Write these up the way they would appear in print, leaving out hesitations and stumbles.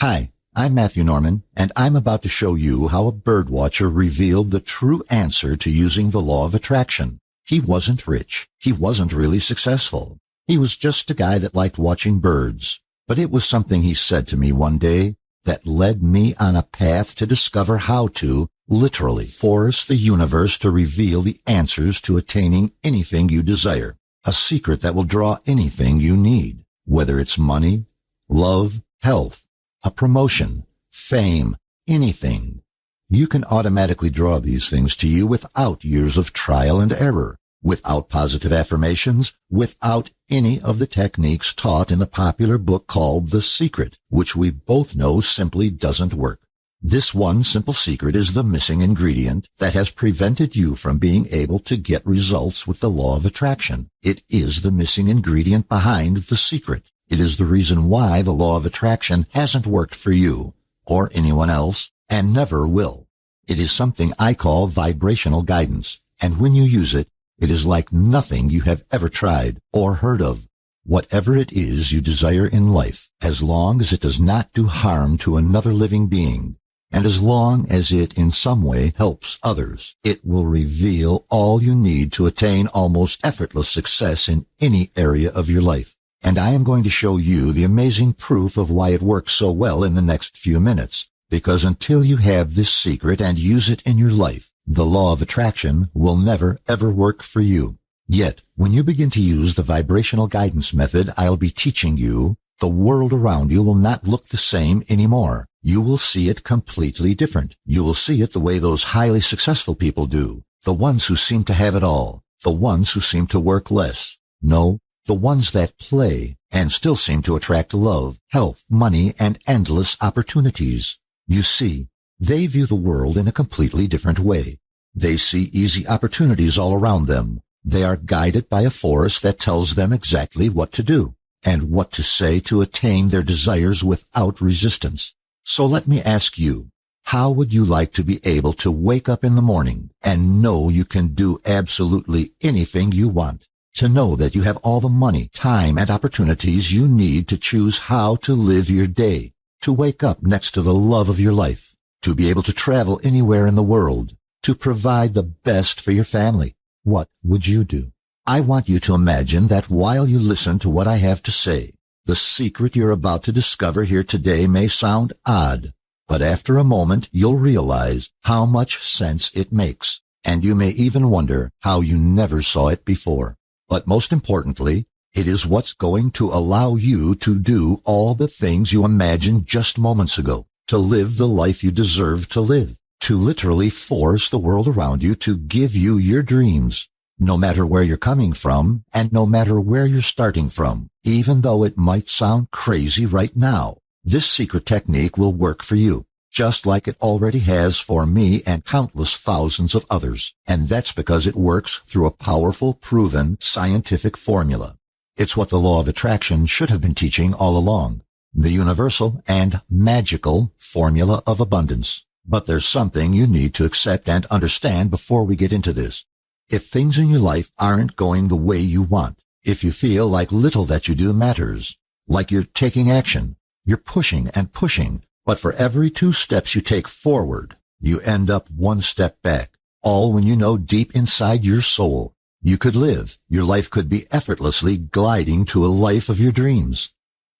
Hi, I'm Matthew Norman, and I'm about to show you how a birdwatcher revealed the true answer to using the law of attraction. He wasn't rich. He wasn't really successful. He was just a guy that liked watching birds. But it was something he said to me one day that led me on a path to discover how to, literally, force the universe to reveal the answers to attaining anything you desire. A secret that will draw anything you need, whether it's money, love, health, a promotion, fame, anything. You can automatically draw these things to you without years of trial and error, without positive affirmations, without any of the techniques taught in the popular book called The Secret, which we both know simply doesn't work. This one simple secret is the missing ingredient that has prevented you from being able to get results with the law of attraction. It is the missing ingredient behind the secret. It is the reason why the law of attraction hasn't worked for you or anyone else and never will. It is something I call vibrational guidance, and when you use it, it is like nothing you have ever tried or heard of. Whatever it is you desire in life, as long as it does not do harm to another living being, and as long as it in some way helps others, it will reveal all you need to attain almost effortless success in any area of your life. And I am going to show you the amazing proof of why it works so well in the next few minutes, because until you have this secret and use it in your life, the law of attraction will never ever work for you. Yet, when you begin to use the vibrational guidance method I'll be teaching you, the world around you will not look the same anymore. You will see it completely different. You will see it the way those highly successful people do, the ones who seem to have it all, the ones who seem to work less. No, the ones that play and still seem to attract love, health, money, and endless opportunities. You see, they view the world in a completely different way. They see easy opportunities all around them. They are guided by a force that tells them exactly what to do and what to say to attain their desires without resistance. So let me ask you, how would you like to be able to wake up in the morning and know you can do absolutely anything you want? To know that you have all the money, time, and opportunities you need to choose how to live your day, to wake up next to the love of your life, to be able to travel anywhere in the world, to provide the best for your family. What would you do? I want you to imagine that while you listen to what I have to say, the secret you're about to discover here today may sound odd, but after a moment you'll realize how much sense it makes, and you may even wonder how you never saw it before. But most importantly, it is what's going to allow you to do all the things you imagined just moments ago, to live the life you deserve to live, to literally force the world around you to give you your dreams, no matter where you're coming from and no matter where you're starting from, even though it might sound crazy right now. This secret technique will work for you, just like it already has for me and countless thousands of others. And that's because it works through a powerful, proven, scientific formula. It's what the law of attraction should have been teaching all along, the universal and magical formula of abundance. But there's something you need to accept and understand before we get into this. If things in your life aren't going the way you want, if you feel like little that you do matters, like you're taking action, you're pushing and pushing, but for every 2 steps you take forward, you end up 1 step back, all when you know deep inside your soul you could live. Your life could be effortlessly gliding to a life of your dreams.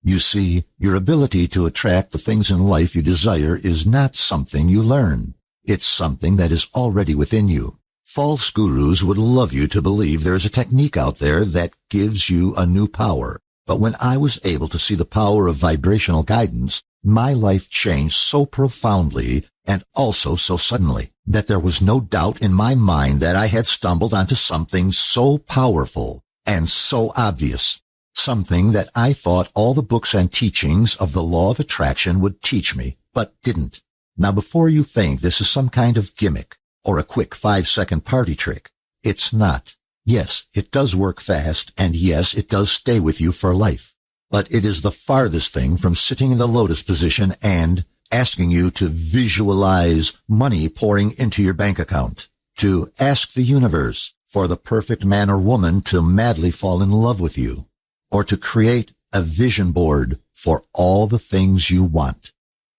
You see, your ability to attract the things in life you desire is not something you learn. It's something that is already within you. False gurus would love you to believe there is a technique out there that gives you a new power. But when I was able to see the power of vibrational guidance, my life changed so profoundly and also so suddenly that there was no doubt in my mind that I had stumbled onto something so powerful and so obvious, something that I thought all the books and teachings of the law of attraction would teach me, but didn't. Now, before you think this is some kind of gimmick or a quick 5-second party trick, it's not. Yes, it does work fast, and yes, it does stay with you for life. But it is the farthest thing from sitting in the lotus position and asking you to visualize money pouring into your bank account, to ask the universe for the perfect man or woman to madly fall in love with you, or to create a vision board for all the things you want.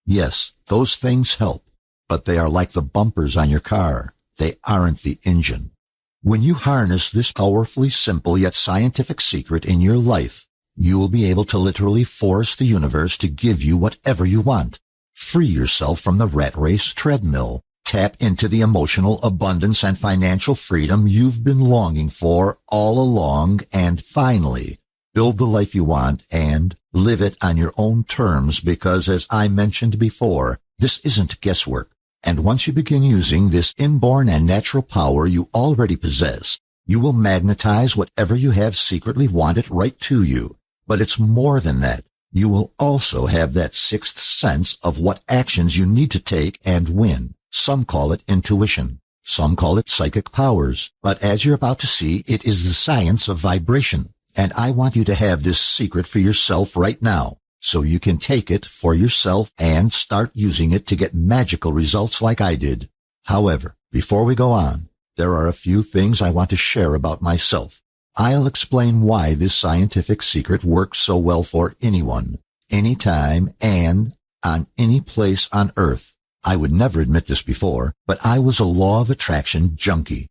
Yes, those things help, but they are like the bumpers on your car. They aren't the engine. When you harness this powerfully simple yet scientific secret in your life, you will be able to literally force the universe to give you whatever you want. Free yourself from the rat race treadmill. Tap into the emotional abundance and financial freedom you've been longing for all along, and finally, build the life you want and live it on your own terms, because as I mentioned before, this isn't guesswork. And once you begin using this inborn and natural power you already possess, you will magnetize whatever you have secretly wanted right to you. But it's more than that. You will also have that sixth sense of what actions you need to take and when. Some call it intuition. Some call it psychic powers. But as you're about to see, it is the science of vibration. And I want you to have this secret for yourself right now, so you can take it for yourself and start using it to get magical results like I did. However, before we go on, there are a few things I want to share about myself. I'll explain why this scientific secret works so well for anyone, anytime, and on any place on Earth. I would never admit this before, but I was a law of attraction junkie.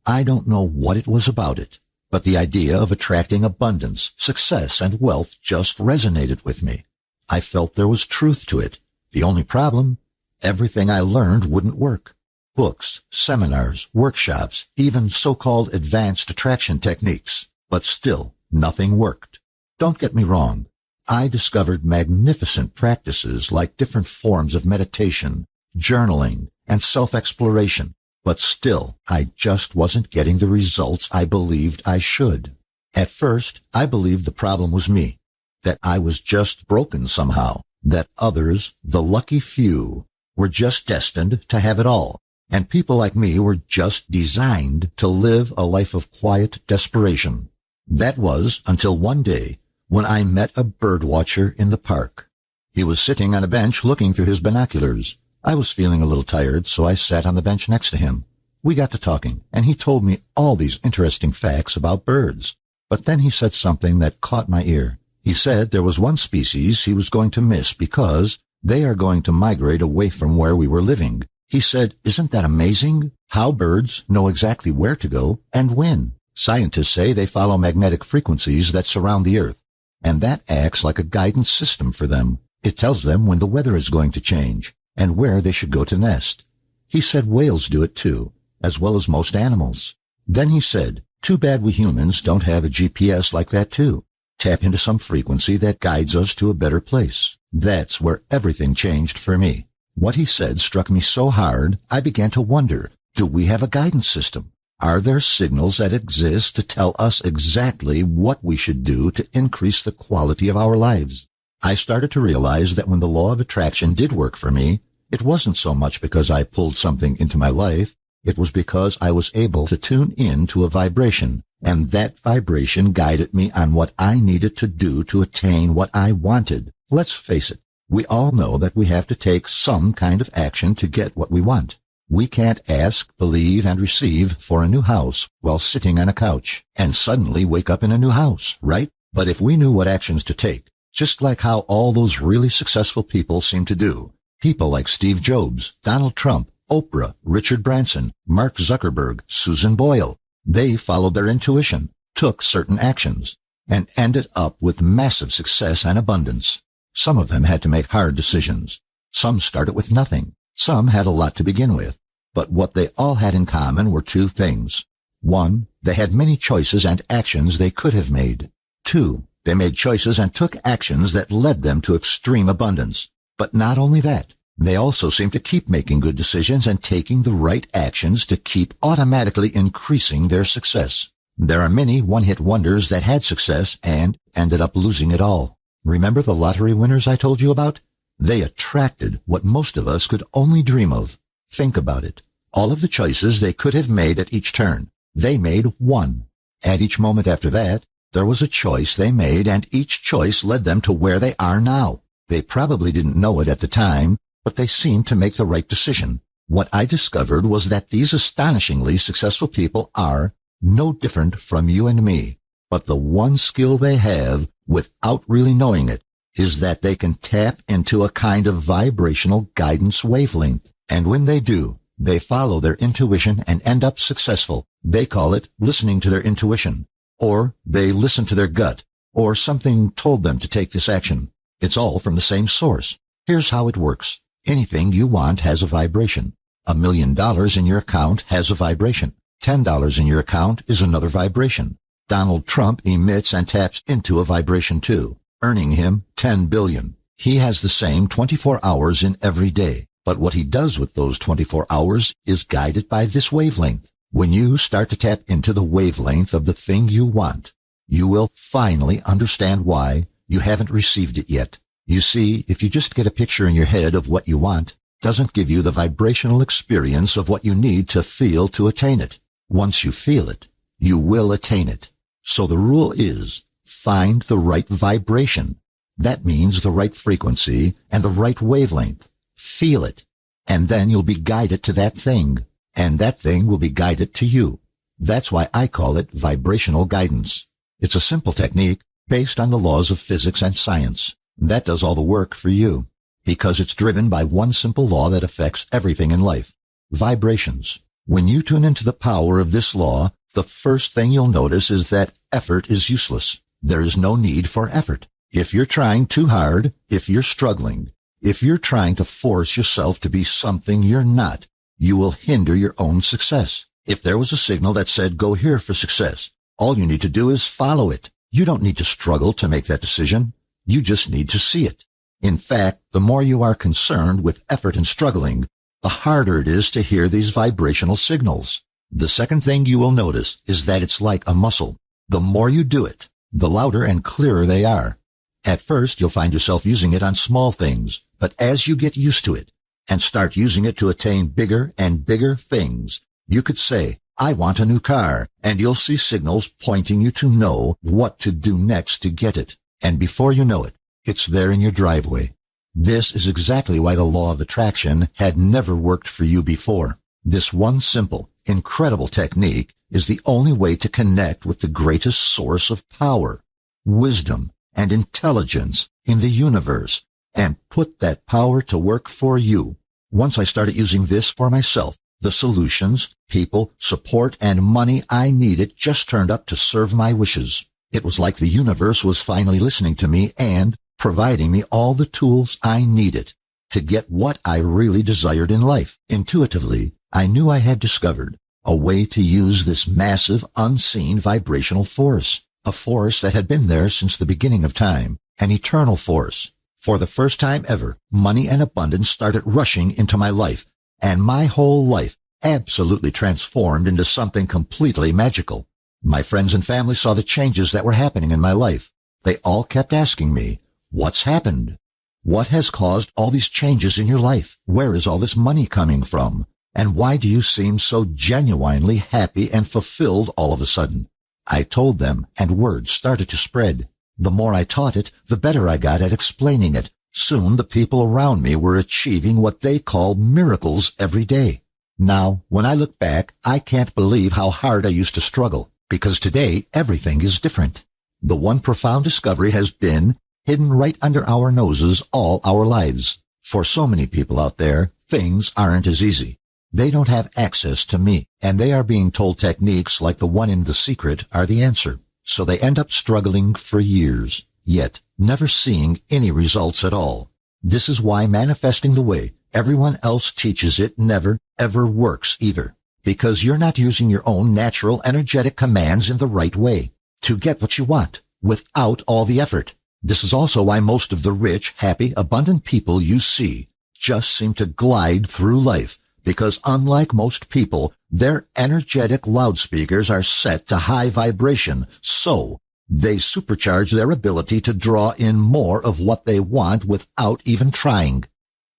I don't know what it was about it, but the idea of attracting abundance, success, and wealth just resonated with me. I felt there was truth to it. The only problem, everything I learned wouldn't work. Books, seminars, workshops, even so-called advanced attraction techniques. But still, nothing worked. Don't get me wrong. I discovered magnificent practices like different forms of meditation, journaling, and self-exploration. But still, I just wasn't getting the results I believed I should. At first, I believed the problem was me, that I was just broken somehow, that others, the lucky few, were just destined to have it all, and people like me were just designed to live a life of quiet desperation. That was until one day when I met a bird watcher in the park. He was sitting on a bench looking through his binoculars. I was feeling a little tired, so I sat on the bench next to him. We got to talking, and he told me all these interesting facts about birds. But then he said something that caught my ear. He said there was one species he was going to miss because they are going to migrate away from where we were living. He said, "Isn't that amazing? How birds know exactly where to go and when." Scientists say they follow magnetic frequencies that surround the Earth, and that acts like a guidance system for them. It tells them when the weather is going to change and where they should go to nest. He said whales do it too, as well as most animals. Then he said, "Too bad we humans don't have a GPS like that too. Tap into some frequency that guides us to a better place." That's where everything changed for me. What he said struck me so hard, I began to wonder, do we have a guidance system? Are there signals that exist to tell us exactly what we should do to increase the quality of our lives? I started to realize that when the law of attraction did work for me, it wasn't so much because I pulled something into my life. It was because I was able to tune in to a vibration, and that vibration guided me on what I needed to do to attain what I wanted. Let's face it, we all know that we have to take some kind of action to get what we want. We can't ask, believe, and receive for a new house while sitting on a couch and suddenly wake up in a new house, right? But if we knew what actions to take, just like how all those really successful people seem to do, people like Steve Jobs, Donald Trump, Oprah, Richard Branson, Mark Zuckerberg, Susan Boyle, they followed their intuition, took certain actions, and ended up with massive success and abundance. Some of them had to make hard decisions. Some started with nothing. Some had a lot to begin with. But what they all had in common were two things. One, they had many choices and actions they could have made. Two, they made choices and took actions that led them to extreme abundance. But not only that, they also seemed to keep making good decisions and taking the right actions to keep automatically increasing their success. There are many one-hit wonders that had success and ended up losing it all. Remember the lottery winners I told you about? They attracted what most of us could only dream of. Think about it. All of the choices they could have made at each turn, they made one. At each moment after that, there was a choice they made, and each choice led them to where they are now. They probably didn't know it at the time, but they seemed to make the right decision. What I discovered was that these astonishingly successful people are no different from you and me, but the one skill they have, without really knowing it, is that they can tap into a kind of vibrational guidance wavelength. And when they do, they follow their intuition and end up successful. They call it listening to their intuition, or they listen to their gut, or something told them to take this action. It's all from the same source. Here's how it works. Anything you want has a vibration. $1 million in your account has a vibration. $10 in your account is another vibration. Donald Trump emits and taps into a vibration too, earning him $10 billion. He has the same 24 hours in every day, but what he does with those 24 hours is guided by this wavelength. When you start to tap into the wavelength of the thing you want, you will finally understand why you haven't received it yet. You see, if you just get a picture in your head of what you want, doesn't give you the vibrational experience of what you need to feel to attain it. Once you feel it, you will attain it. So the rule is, find the right vibration. That means the right frequency and the right wavelength. Feel it, and then you'll be guided to that thing, and that thing will be guided to you. That's why I call it vibrational guidance. It's a simple technique based on the laws of physics and science. That does all the work for you, because it's driven by one simple law that affects everything in life: vibrations. When you tune into the power of this law, the first thing you'll notice is that effort is useless. There is no need for effort. If you're trying too hard, if you're struggling, if you're trying to force yourself to be something you're not, you will hinder your own success. If there was a signal that said, go here for success, all you need to do is follow it. You don't need to struggle to make that decision. You just need to see it. In fact, the more you are concerned with effort and struggling, the harder it is to hear these vibrational signals. The second thing you will notice is that it's like a muscle. The more you do it, the louder and clearer they are. At first, you'll find yourself using it on small things, but as you get used to it and start using it to attain bigger and bigger things, you could say, I want a new car, and you'll see signals pointing you to know what to do next to get it. And before you know it, it's there in your driveway. This is exactly why the law of attraction had never worked for you before. This one simple, incredible technique is the only way to connect with the greatest source of power, wisdom, and intelligence in the universe, and put that power to work for you. Once I started using this for myself, the solutions, people, support, and money I needed just turned up to serve my wishes. It was like the universe was finally listening to me and providing me all the tools I needed to get what I really desired in life. Intuitively, I knew I had discovered a way to use this massive, unseen vibrational force, a force that had been there since the beginning of time, an eternal force. For the first time ever, money and abundance started rushing into my life, and my whole life absolutely transformed into something completely magical. My friends and family saw the changes that were happening in my life. They all kept asking me, what's happened? What has caused all these changes in your life? Where is all this money coming from? And why do you seem so genuinely happy and fulfilled all of a sudden? I told them, and words started to spread. The more I taught it, the better I got at explaining it. Soon the people around me were achieving what they call miracles every day. Now, when I look back, I can't believe how hard I used to struggle, because today everything is different. The one profound discovery has been hidden right under our noses all our lives. For so many people out there, things aren't as easy. They don't have access to me, and they are being told techniques like the one in The Secret are the answer. So they end up struggling for years, yet never seeing any results at all. This is why manifesting the way everyone else teaches it never, ever works either. Because you're not using your own natural, energetic commands in the right way to get what you want without all the effort. This is also why most of the rich, happy, abundant people you see just seem to glide through life, because unlike most people, their energetic loudspeakers are set to high vibration, so they supercharge their ability to draw in more of what they want without even trying.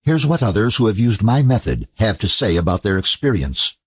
Here's what others who have used my method have to say about their experience.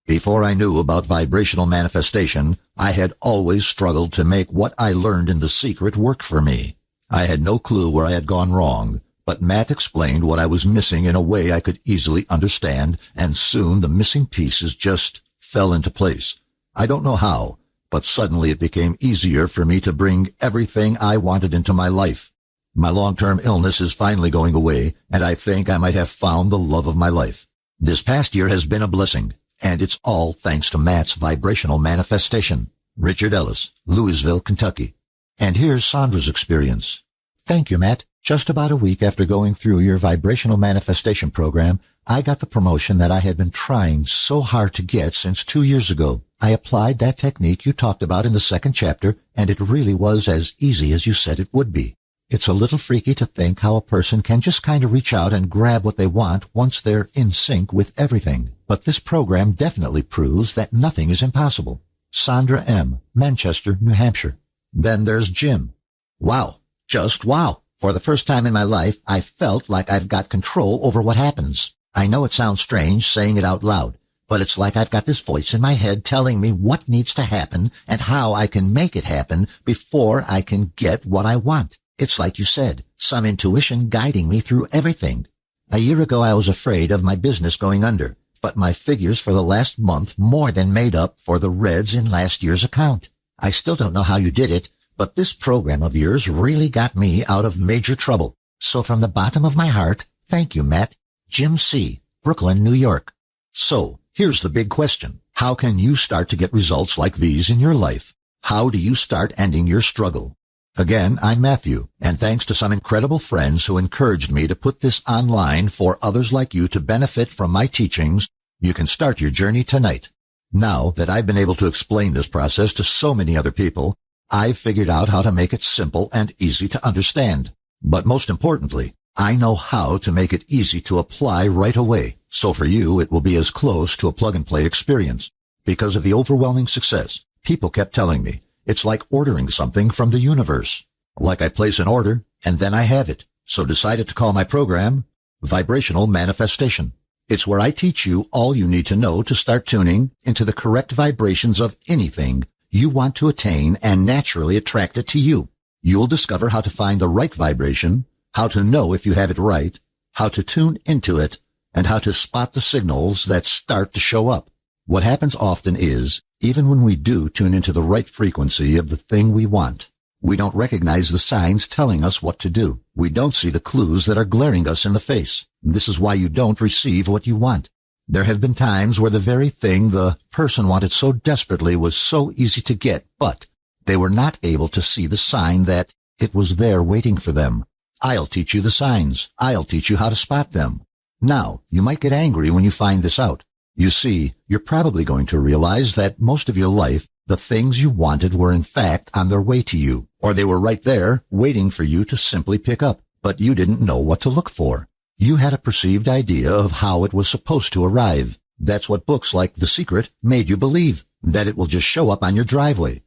Before I knew about vibrational manifestation, I had always struggled to make what I learned in The Secret work for me. I had no clue where I had gone wrong, but Matt explained what I was missing in a way I could easily understand, and soon the missing pieces just fell into place. I don't know how, but suddenly it became easier for me to bring everything I wanted into my life. My long-term illness is finally going away, and I think I might have found the love of my life. This past year has been a blessing, and it's all thanks to Matt's vibrational manifestation. Richard Ellis, Louisville, Kentucky. And here's Sandra's experience. Thank you, Matt. Just about a week after going through your vibrational manifestation program, I got the promotion that I had been trying so hard to get since 2 years ago. I applied that technique you talked about in the second chapter, and it really was as easy as you said it would be. It's a little freaky to think how a person can just kind of reach out and grab what they want once they're in sync with everything. But this program definitely proves that nothing is impossible. Sandra M., Manchester, New Hampshire. Then there's Jim. Wow. Just wow. For the first time in my life, I felt like I've got control over what happens. I know it sounds strange saying it out loud, but it's like I've got this voice in my head telling me what needs to happen and how I can make it happen before I can get what I want. It's like you said, some intuition guiding me through everything. A year ago, I was afraid of my business going under, but my figures for the last month more than made up for the reds in last year's account. I still don't know how you did it, but this program of yours really got me out of major trouble. So from the bottom of my heart, thank you, Matt. Jim C., Brooklyn, New York. So, here's the big question. How can you start to get results like these in your life? How do you start ending your struggle? Again, I'm Matthew, and thanks to some incredible friends who encouraged me to put this online for others like you to benefit from my teachings, you can start your journey tonight. Now that I've been able to explain this process to so many other people, I've figured out how to make it simple and easy to understand. But most importantly, I know how to make it easy to apply right away. So for you, it will be as close to a plug-and-play experience. Because of the overwhelming success, people kept telling me, it's like ordering something from the universe. Like I place an order, and then I have it. So decided to call my program Vibrational Manifestation. It's where I teach you all you need to know to start tuning into the correct vibrations of anything you want to attain and naturally attract it to you. You'll discover how to find the right vibration, how to know if you have it right, how to tune into it, and how to spot the signals that start to show up. What happens often is, even when we do tune into the right frequency of the thing we want, we don't recognize the signs telling us what to do. We don't see the clues that are glaring us in the face. This is why you don't receive what you want. There have been times where the very thing the person wanted so desperately was so easy to get, but they were not able to see the sign that it was there waiting for them. I'll teach you the signs. I'll teach you how to spot them. Now, you might get angry when you find this out. You see, you're probably going to realize that most of your life, the things you wanted were in fact on their way to you, or they were right there waiting for you to simply pick up, but you didn't know what to look for. You had a perceived idea of how it was supposed to arrive. That's what books like The Secret made you believe, that it will just show up on your driveway.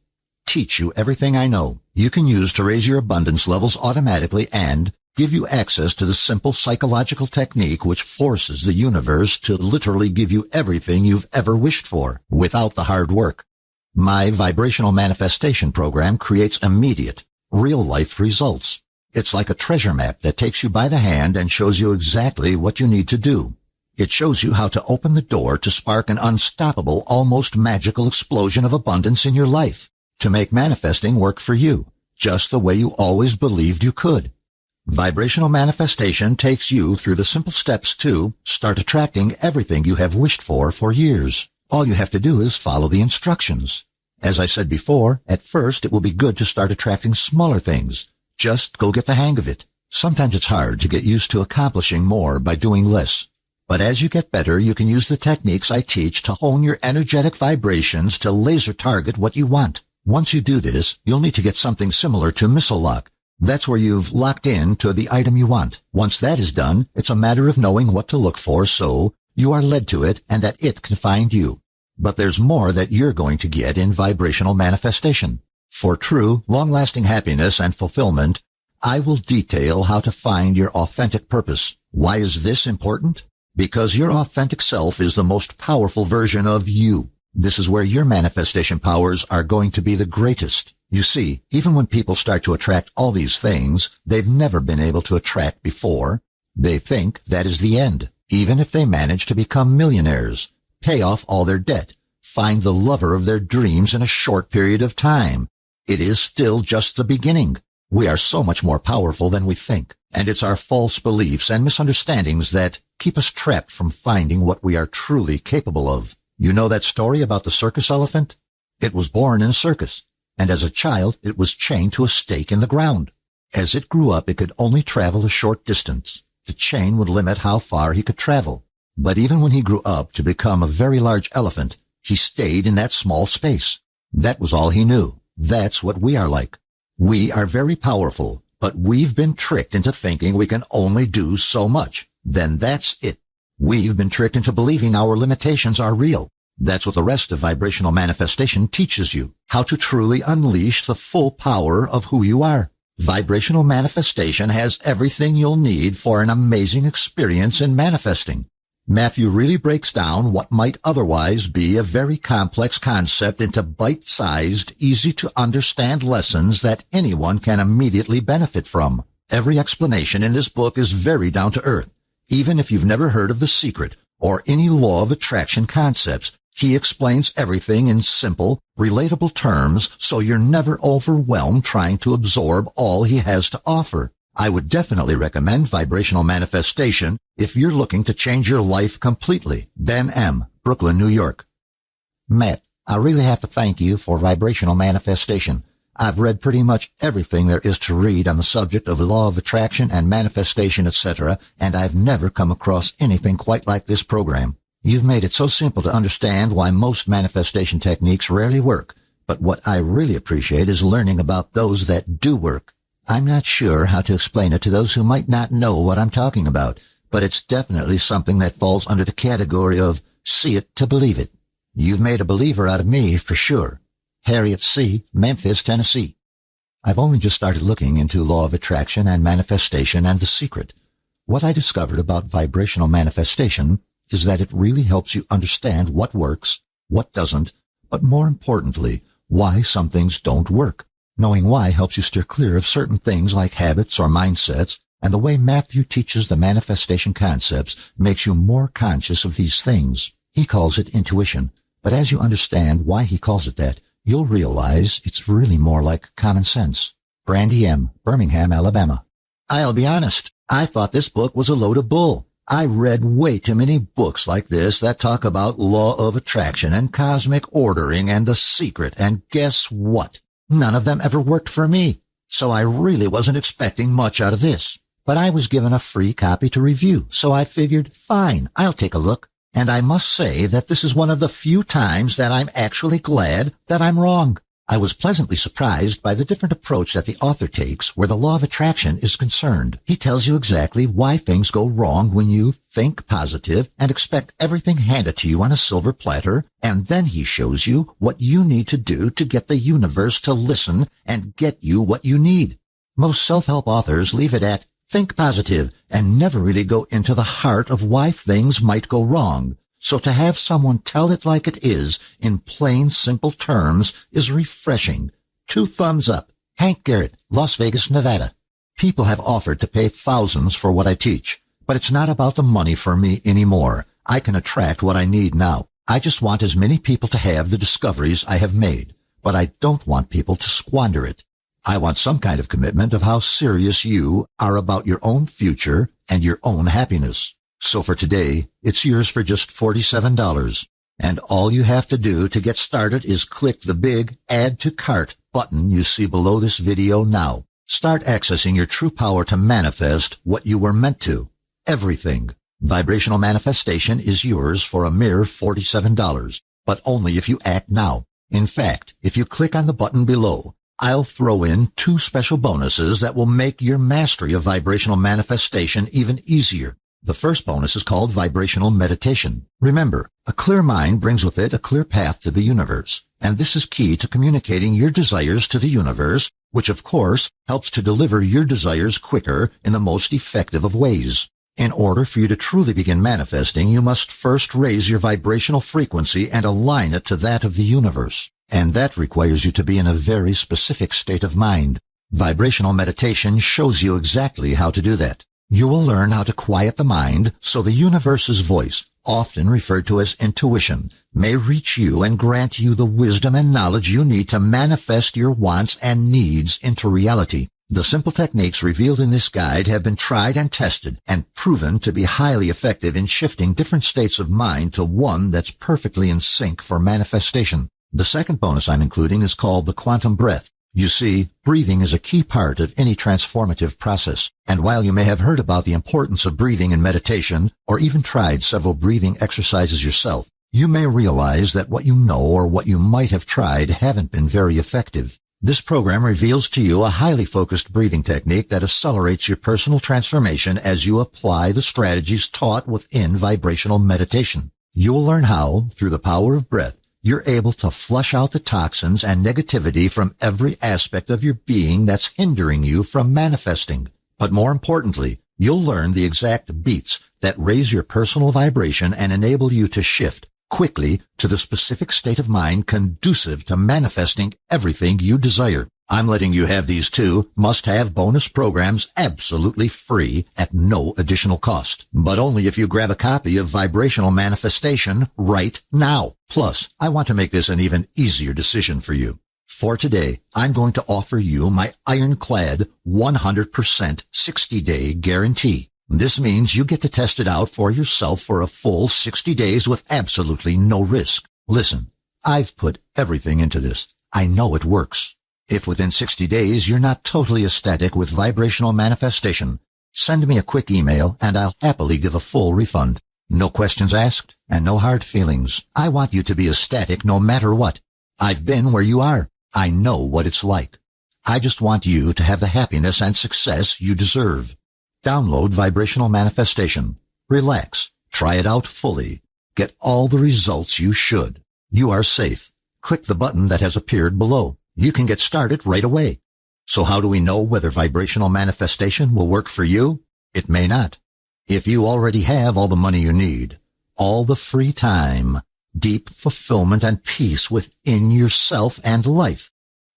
Teach you everything I know you can use to raise your abundance levels automatically and give you access to the simple psychological technique which forces the universe to literally give you everything you've ever wished for without the hard work. My vibrational manifestation program creates immediate, real-life results. It's like a treasure map that takes you by the hand and shows you exactly what you need to do. It shows you how to open the door to spark an unstoppable, almost magical explosion of abundance in your life, to make manifesting work for you, just the way you always believed you could. Vibrational manifestation takes you through the simple steps to start attracting everything you have wished for years. All you have to do is follow the instructions. As I said before, at first it will be good to start attracting smaller things. Just go get the hang of it. Sometimes it's hard to get used to accomplishing more by doing less. But as you get better, you can use the techniques I teach to hone your energetic vibrations to laser target what you want. Once you do this, you'll need to get something similar to missile lock. That's where you've locked in to the item you want. Once that is done, it's a matter of knowing what to look for so you are led to it and that it can find you. But there's more that you're going to get in vibrational manifestation. For true, long-lasting happiness and fulfillment, I will detail how to find your authentic purpose. Why is this important? Because your authentic self is the most powerful version of you. This is where your manifestation powers are going to be the greatest. You see, even when people start to attract all these things they've never been able to attract before, they think that is the end. Even if they manage to become millionaires, pay off all their debt, find the lover of their dreams in a short period of time, it is still just the beginning. We are so much more powerful than we think, and it's our false beliefs and misunderstandings that keep us trapped from finding what we are truly capable of. You know that story about the circus elephant? It was born in a circus, and as a child it was chained to a stake in the ground. As it grew up, it could only travel a short distance. The chain would limit how far he could travel. But even when he grew up to become a very large elephant, he stayed in that small space. That was all he knew. That's what we are like. We are very powerful, but we've been tricked into thinking we can only do so much. Then that's it. We've been tricked into believing our limitations are real. That's what the rest of vibrational manifestation teaches you, how to truly unleash the full power of who you are. Vibrational manifestation has everything you'll need for an amazing experience in manifesting. Matthew really breaks down what might otherwise be a very complex concept into bite-sized, easy-to-understand lessons that anyone can immediately benefit from. Every explanation in this book is very down-to-earth. Even if you've never heard of The Secret or any law of attraction concepts, he explains everything in simple, relatable terms so you're never overwhelmed trying to absorb all he has to offer. I would definitely recommend Vibrational Manifestation if you're looking to change your life completely. Ben M., Brooklyn, New York. Matt, I really have to thank you for Vibrational Manifestation. I've read pretty much everything there is to read on the subject of law of attraction and manifestation, etc., and I've never come across anything quite like this program. You've made it so simple to understand why most manifestation techniques rarely work, but what I really appreciate is learning about those that do work. I'm not sure how to explain it to those who might not know what I'm talking about, but it's definitely something that falls under the category of see it to believe it. You've made a believer out of me for sure. Harriet C., Memphis, Tennessee. I've only just started looking into law of attraction and manifestation and The Secret. What I discovered about vibrational manifestation is that it really helps you understand what works, what doesn't, but more importantly, why some things don't work. Knowing why helps you steer clear of certain things like habits or mindsets, and the way Matthew teaches the manifestation concepts makes you more conscious of these things. He calls it intuition, but as you understand why he calls it that, you'll realize it's really more like common sense. Brandy M., Birmingham, Alabama. I'll be honest, I thought this book was a load of bull. I read way too many books like this that talk about law of attraction and cosmic ordering and The Secret, and guess what? None of them ever worked for me, so I really wasn't expecting much out of this. But I was given a free copy to review, so I figured, fine, I'll take a look. And I must say that this is one of the few times that I'm actually glad that I'm wrong. I was pleasantly surprised by the different approach that the author takes where the law of attraction is concerned. He tells you exactly why things go wrong when you think positive and expect everything handed to you on a silver platter, and then he shows you what you need to do to get the universe to listen and get you what you need. Most self-help authors leave it at think positive and never really go into the heart of why things might go wrong. So to have someone tell it like it is, in plain, simple terms, is refreshing. 2 thumbs up. Hank Garrett, Las Vegas, Nevada. People have offered to pay thousands for what I teach, but it's not about the money for me anymore. I can attract what I need now. I just want as many people to have the discoveries I have made, but I don't want people to squander it. I want some kind of commitment of how serious you are about your own future and your own happiness. So for today, it's yours for just $47. And all you have to do to get started is click the big Add to Cart button you see below this video now. Start accessing your true power to manifest what you were meant to. Everything. Vibrational manifestation is yours for a mere $47, but only if you act now. In fact, if you click on the button below, I'll throw in 2 special bonuses that will make your mastery of vibrational manifestation even easier. The first bonus is called Vibrational Meditation. Remember, a clear mind brings with it a clear path to the universe, and this is key to communicating your desires to the universe, which of course helps to deliver your desires quicker in the most effective of ways. In order for you to truly begin manifesting, you must first raise your vibrational frequency and align it to that of the universe, and that requires you to be in a very specific state of mind. Vibrational meditation shows you exactly how to do that. You will learn how to quiet the mind so the universe's voice, often referred to as intuition, may reach you and grant you the wisdom and knowledge you need to manifest your wants and needs into reality. The simple techniques revealed in this guide have been tried and tested and proven to be highly effective in shifting different states of mind to one that's perfectly in sync for manifestation. The second bonus I'm including is called the quantum breath. You see, breathing is a key part of any transformative process. And while you may have heard about the importance of breathing in meditation, or even tried several breathing exercises yourself, you may realize that what you know or what you might have tried haven't been very effective. This program reveals to you a highly focused breathing technique that accelerates your personal transformation as you apply the strategies taught within vibrational meditation. You'll learn how, through the power of breath, you're able to flush out the toxins and negativity from every aspect of your being that's hindering you from manifesting. But more importantly, you'll learn the exact beats that raise your personal vibration and enable you to shift quickly to the specific state of mind conducive to manifesting everything you desire. I'm letting you have these two must-have bonus programs absolutely free at no additional cost, but only if you grab a copy of Vibrational Manifestation right now. Plus, I want to make this an even easier decision for you. For today, I'm going to offer you my ironclad 100% 60-day guarantee. This means you get to test it out for yourself for a full 60 days with absolutely no risk. Listen, I've put everything into this. I know it works. If within 60 days you're not totally ecstatic with vibrational manifestation, send me a quick email and I'll happily give a full refund. No questions asked and no hard feelings. I want you to be ecstatic no matter what. I've been where you are. I know what it's like. I just want you to have the happiness and success you deserve. Download Vibrational Manifestation. Relax. Try it out fully. Get all the results you should. You are safe. Click the button that has appeared below. You can get started right away. So how do we know whether vibrational manifestation will work for you? It may not. If you already have all the money you need, all the free time, deep fulfillment and peace within yourself and life,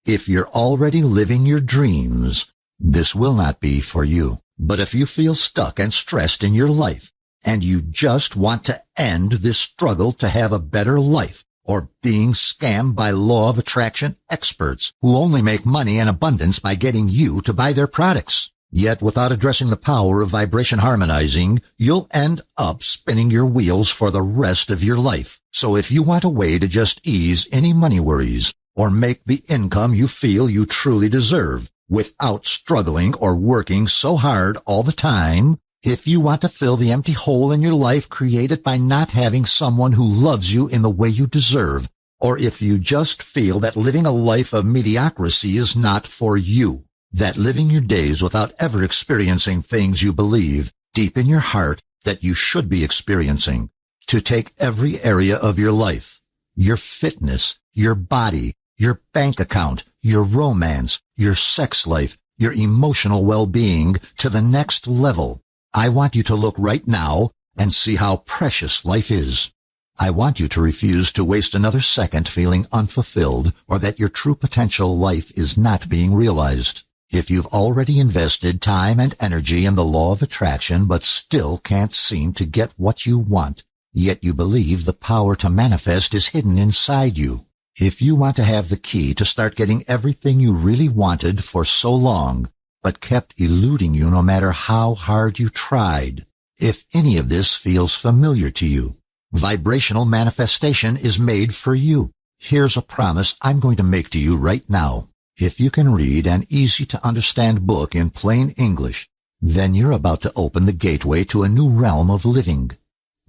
if you're already living your dreams, this will not be for you. But if you feel stuck and stressed in your life, and you just want to end this struggle to have a better life, or being scammed by law of attraction experts who only make money in abundance by getting you to buy their products, yet without addressing the power of vibration harmonizing, you'll end up spinning your wheels for the rest of your life. So if you want a way to just ease any money worries, or make the income you feel you truly deserve, without struggling or working so hard all the time, if you want to fill the empty hole in your life created by not having someone who loves you in the way you deserve, or if you just feel that living a life of mediocrity is not for you, that living your days without ever experiencing things you believe deep in your heart that you should be experiencing, to take every area of your life, your fitness, your body, your bank account, your romance, your sex life, your emotional well-being to the next level. I want you to look right now and see how precious life is. I want you to refuse to waste another second feeling unfulfilled or that your true potential life is not being realized. If you've already invested time and energy in the law of attraction but still can't seem to get what you want, yet you believe the power to manifest is hidden inside you. If you want to have the key to start getting everything you really wanted for so long, but kept eluding you no matter how hard you tried, if any of this feels familiar to you, vibrational manifestation is made for you. Here's a promise I'm going to make to you right now. If you can read an easy-to-understand book in plain English, then you're about to open the gateway to a new realm of living.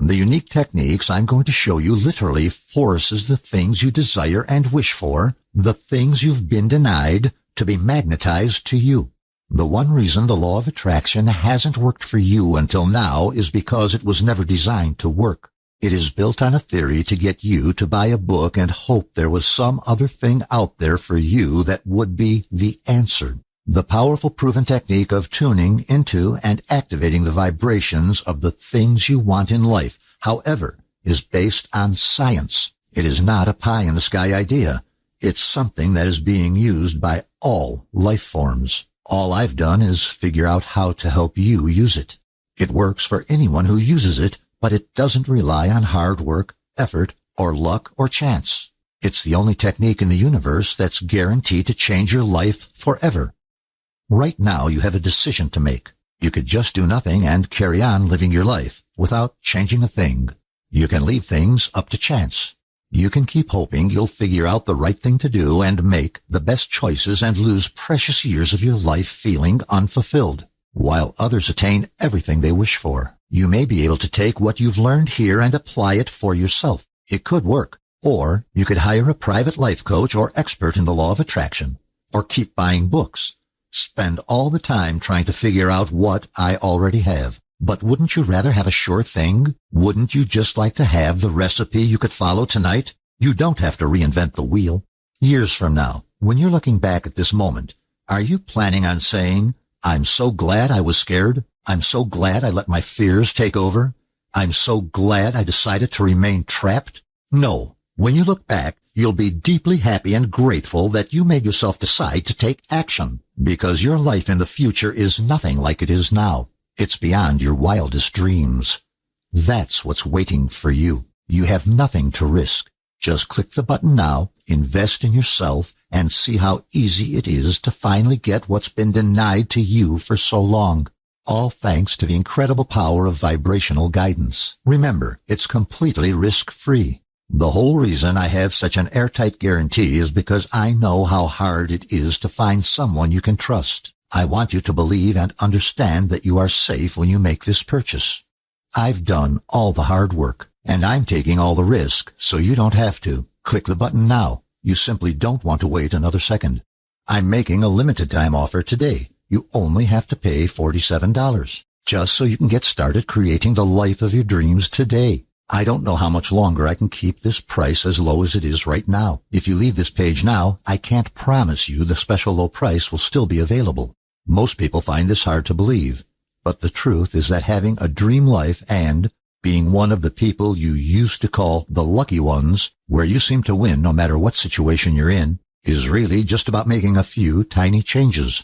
The unique techniques I'm going to show you literally forces the things you desire and wish for, the things you've been denied, to be magnetized to you. The one reason the law of attraction hasn't worked for you until now is because it was never designed to work. It is built on a theory to get you to buy a book and hope there was some other thing out there for you that would be the answer. The powerful proven technique of tuning into and activating the vibrations of the things you want in life, however, is based on science. It is not a pie-in-the-sky idea. It's something that is being used by all life forms. All I've done is figure out how to help you use it. It works for anyone who uses it, but it doesn't rely on hard work, effort, or luck or chance. It's the only technique in the universe that's guaranteed to change your life forever. Right now you have a decision to make. You could just do nothing and carry on living your life without changing a thing. You can leave things up to chance. You can keep hoping you'll figure out the right thing to do and make the best choices and lose precious years of your life feeling unfulfilled, while others attain everything they wish for. You may be able to take what you've learned here and apply it for yourself. It could work. Or you could hire a private life coach or expert in the law of attraction, or keep buying books. Spend all the time trying to figure out what I already have. But wouldn't you rather have a sure thing? Wouldn't you just like to have the recipe you could follow tonight? You don't have to reinvent the wheel. Years from now, when you're looking back at this moment, are you planning on saying, I'm so glad I was scared. I'm so glad I let my fears take over. I'm so glad I decided to remain trapped. No. When you look back, you'll be deeply happy and grateful that you made yourself decide to take action, because your life in the future is nothing like it is now. It's beyond your wildest dreams. That's what's waiting for you. You have nothing to risk. Just click the button now, invest in yourself, and see how easy it is to finally get what's been denied to you for so long. All thanks to the incredible power of vibrational guidance. Remember, it's completely risk-free. The whole reason I have such an airtight guarantee is because I know how hard it is to find someone you can trust. I want you to believe and understand that you are safe when you make this purchase. I've done all the hard work, and I'm taking all the risk, so you don't have to. Click the button now. You simply don't want to wait another second. I'm making a limited time offer today. You only have to pay $47, just so you can get started creating the life of your dreams today. I don't know how much longer I can keep this price as low as it is right now. If you leave this page now, I can't promise you the special low price will still be available. Most people find this hard to believe, but the truth is that having a dream life and being one of the people you used to call the lucky ones, where you seem to win no matter what situation you're in, is really just about making a few tiny changes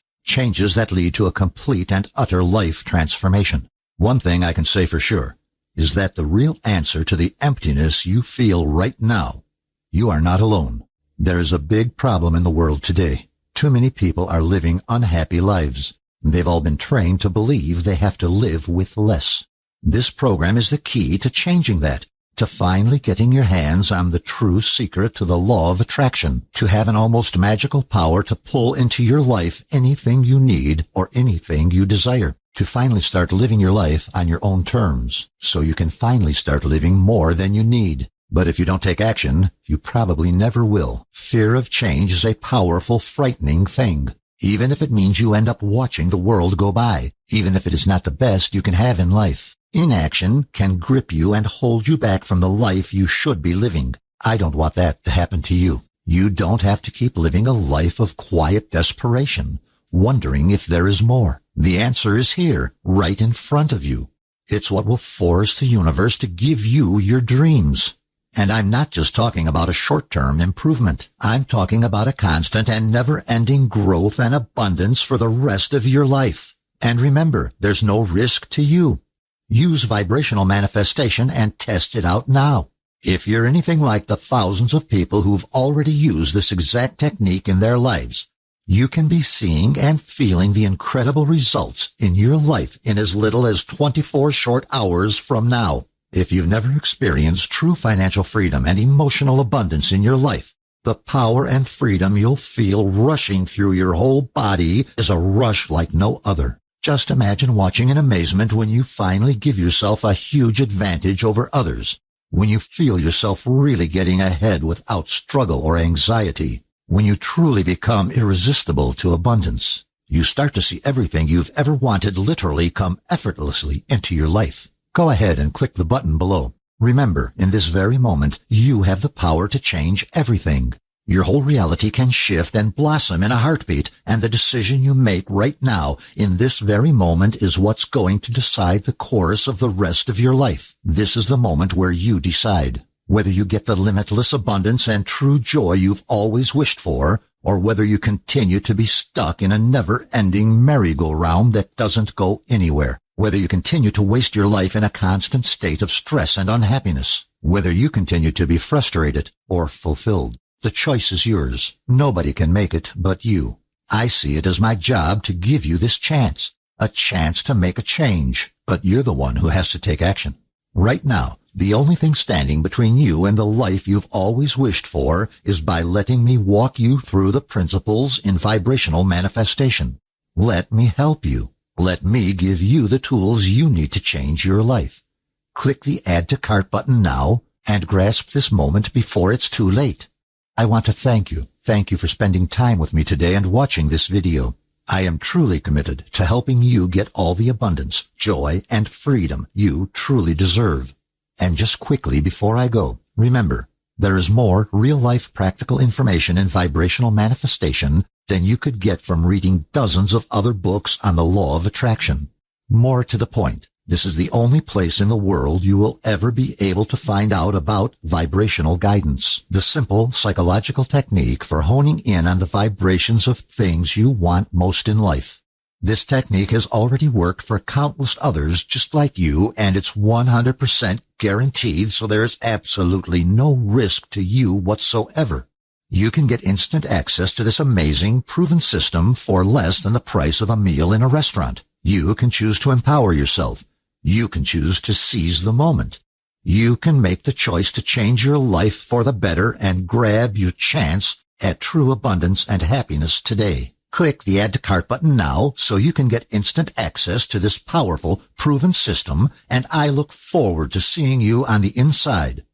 that lead to a complete and utter life transformation. One thing I can say for sure is that the real answer to the emptiness you feel right now, you are not alone. There is a big problem in the world today. Too many people are living unhappy lives. They've all been trained to believe they have to live with less. This program is the key to changing that, to finally getting your hands on the true secret to the law of attraction, to have an almost magical power to pull into your life anything you need or anything you desire. To finally start living your life on your own terms, so you can finally start living more than you need. But if you don't take action, you probably never will. Fear of change is a powerful, frightening thing. Even if it means you end up watching the world go by, even if it is not the best you can have in life. Inaction can grip you and hold you back from the life you should be living. I don't want that to happen to you. You don't have to keep living a life of quiet desperation, wondering if there is more. The answer is here, right in front of you. It's what will force the universe to give you your dreams. And I'm not just talking about a short-term improvement. I'm talking about a constant and never-ending growth and abundance for the rest of your life. And remember, there's no risk to you. Use vibrational manifestation and test it out now. If you're anything like the thousands of people who've already used this exact technique in their lives, you can be seeing and feeling the incredible results in your life in as little as 24 short hours from now. If you've never experienced true financial freedom and emotional abundance in your life, the power and freedom you'll feel rushing through your whole body is a rush like no other. Just imagine watching in amazement when you finally give yourself a huge advantage over others, when you feel yourself really getting ahead without struggle or anxiety. When you truly become irresistible to abundance, you start to see everything you've ever wanted literally come effortlessly into your life. Go ahead and click the button below. Remember, in this very moment, you have the power to change everything. Your whole reality can shift and blossom in a heartbeat, and the decision you make right now, in this very moment, is what's going to decide the course of the rest of your life. This is the moment where you decide whether you get the limitless abundance and true joy you've always wished for, or whether you continue to be stuck in a never-ending merry-go-round that doesn't go anywhere. Whether you continue to waste your life in a constant state of stress and unhappiness. Whether you continue to be frustrated or fulfilled. The choice is yours. Nobody can make it but you. I see it as my job to give you this chance, a chance to make a change, but you're the one who has to take action. Right now, the only thing standing between you and the life you've always wished for is by letting me walk you through the principles in vibrational manifestation. Let me help you. Let me give you the tools you need to change your life. Click the Add to Cart button now and grasp this moment before it's too late. I want to thank you. Thank you for spending time with me today and watching this video. I am truly committed to helping you get all the abundance, joy, and freedom you truly deserve. And just quickly before I go, remember, there is more real-life practical information in vibrational manifestation than you could get from reading dozens of other books on the law of attraction. More to the point, this is the only place in the world you will ever be able to find out about vibrational guidance, the simple psychological technique for honing in on the vibrations of things you want most in life. This technique has already worked for countless others just like you, and it's 100% guaranteed, so there is absolutely no risk to you whatsoever. You can get instant access to this amazing, proven system for less than the price of a meal in a restaurant. You can choose to empower yourself. You can choose to seize the moment. You can make the choice to change your life for the better and grab your chance at true abundance and happiness today. Click the Add to Cart button now so you can get instant access to this powerful, proven system, and I look forward to seeing you on the inside.